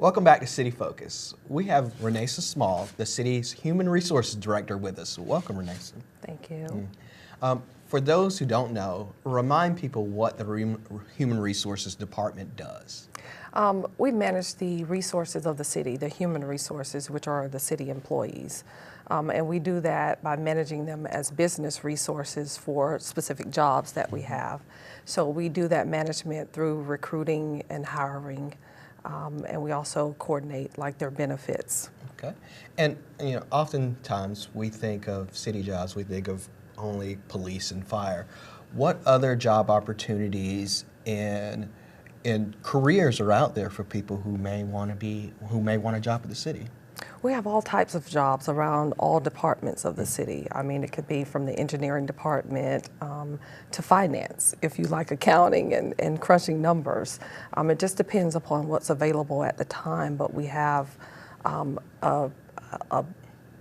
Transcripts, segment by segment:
Welcome back to City Focus. We have Renesa Small, the city's Human Resources Director, with us. Welcome, Renesa. Thank you. For those who don't know, remind people what the Human Resources Department does. We manage the resources of the city, the human resources, which are the city employees. And we do that by managing them as business resources for specific jobs that we have. So we do that management through recruiting and hiring, and we also coordinate like their benefits. Okay. And oftentimes we think of city jobs, we think of only police and fire. What other job opportunities and careers are out there for people who may want a job at the city? We have all types of jobs around all departments of the city. I mean, it could be from the engineering department to finance, if you like accounting and crunching numbers. It just depends upon what's available at the time, but we have a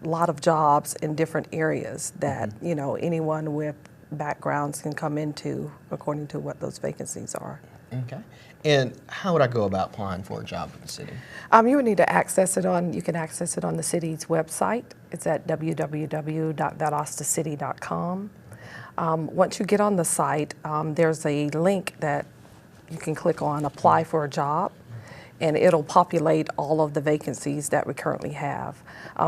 lot of jobs in different areas that, anyone with backgrounds can come into according to what those vacancies are. Okay. And how would I go about applying for a job in the city? You would need to you can access it on the city's website. It's at www.valdostacity.com. Once you get on the site, there's a link that you can click on, apply for a job, and it'll populate all of the vacancies that we currently have.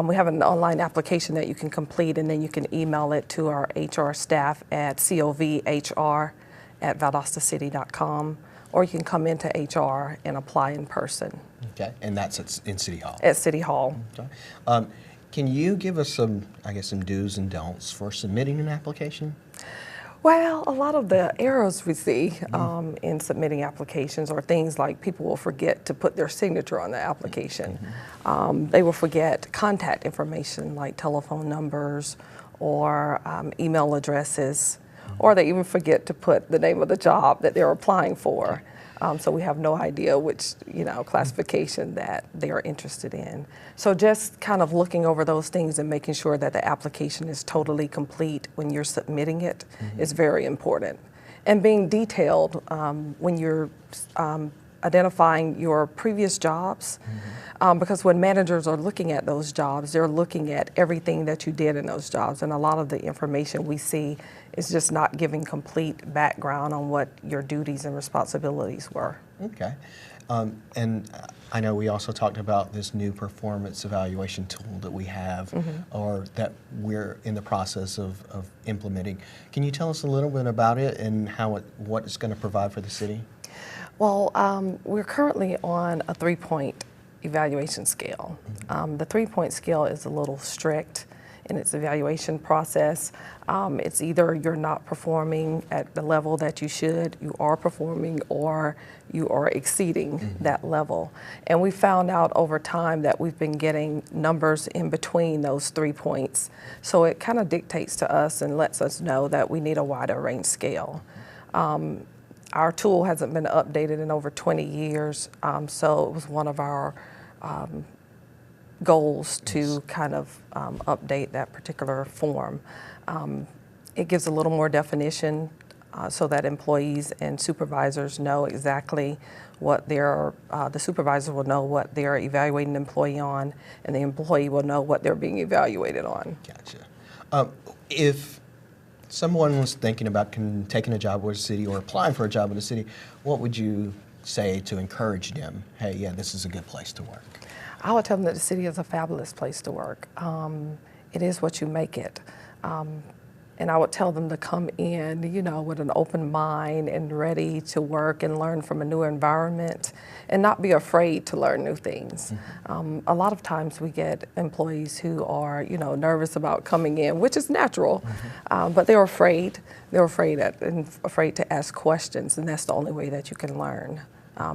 We have an online application that you can complete, and then you can email it to our HR staff at covhr@valdostacity.com. Or you can come into HR and apply in person. Okay, and that's in City Hall? At City Hall. Okay. Can you give us some do's and don'ts for submitting an application? Well, a lot of the errors we see in submitting applications are things like people will forget to put their signature on the application. They will forget contact information like telephone numbers or email addresses. Or they even forget to put the name of the job that they're applying for. So we have no idea which, classification that they are interested in. So just kind of looking over those things and making sure that the application is totally complete when you're submitting it is very important. And being detailed when you're identifying your previous jobs, because when managers are looking at those jobs, they're looking at everything that you did in those jobs, and a lot of the information we see is just not giving complete background on what your duties and responsibilities were. Okay. And I know we also talked about this new performance evaluation tool that we have, or that we're in the process of implementing. Can you tell us a little bit about it and what it's going to provide for the city? Well, we're currently on a 3-point evaluation scale. The 3-point scale is a little strict in its evaluation process. It's either you're not performing at the level that you should, you are performing, or you are exceeding that level. And we found out over time that we've been getting numbers in between those 3 points. So it kind of dictates to us and lets us know that we need a wider range scale. Our tool hasn't been updated in over 20 years, so it was one of our goals to kind of update that particular form. It gives a little more definition so that employees and supervisors know exactly what the supervisor will know what they're evaluating the employee on, and the employee will know what they're being evaluated on. Gotcha. If someone was thinking about taking a job with the city or applying for a job with the city, what would you say to encourage them? Hey, yeah, this is a good place to work. I would tell them that the city is a fabulous place to work. It is what you make it. And I would tell them to come in, with an open mind and ready to work and learn from a new environment and not be afraid to learn new things. A lot of times we get employees who are, nervous about coming in, which is natural, but they're afraid. They're afraid to ask questions, and that's the only way that you can learn,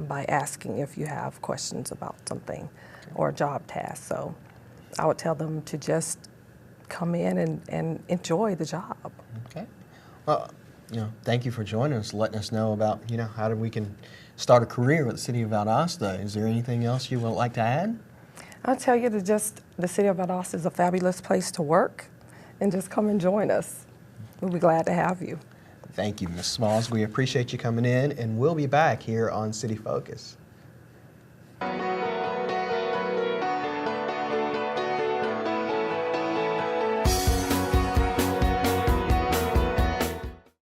by asking if you have questions about something or a job task. So I would tell them to just come in and enjoy the job. Okay. Well, thank you for joining us, letting us know about, how we can start a career with the City of Valdosta. Is there anything else you would like to add? I'll tell you the City of Valdosta is a fabulous place to work, and just come and join us. We'll be glad to have you. Thank you, Ms. Smalls. We appreciate you coming in, and we'll be back here on City Focus.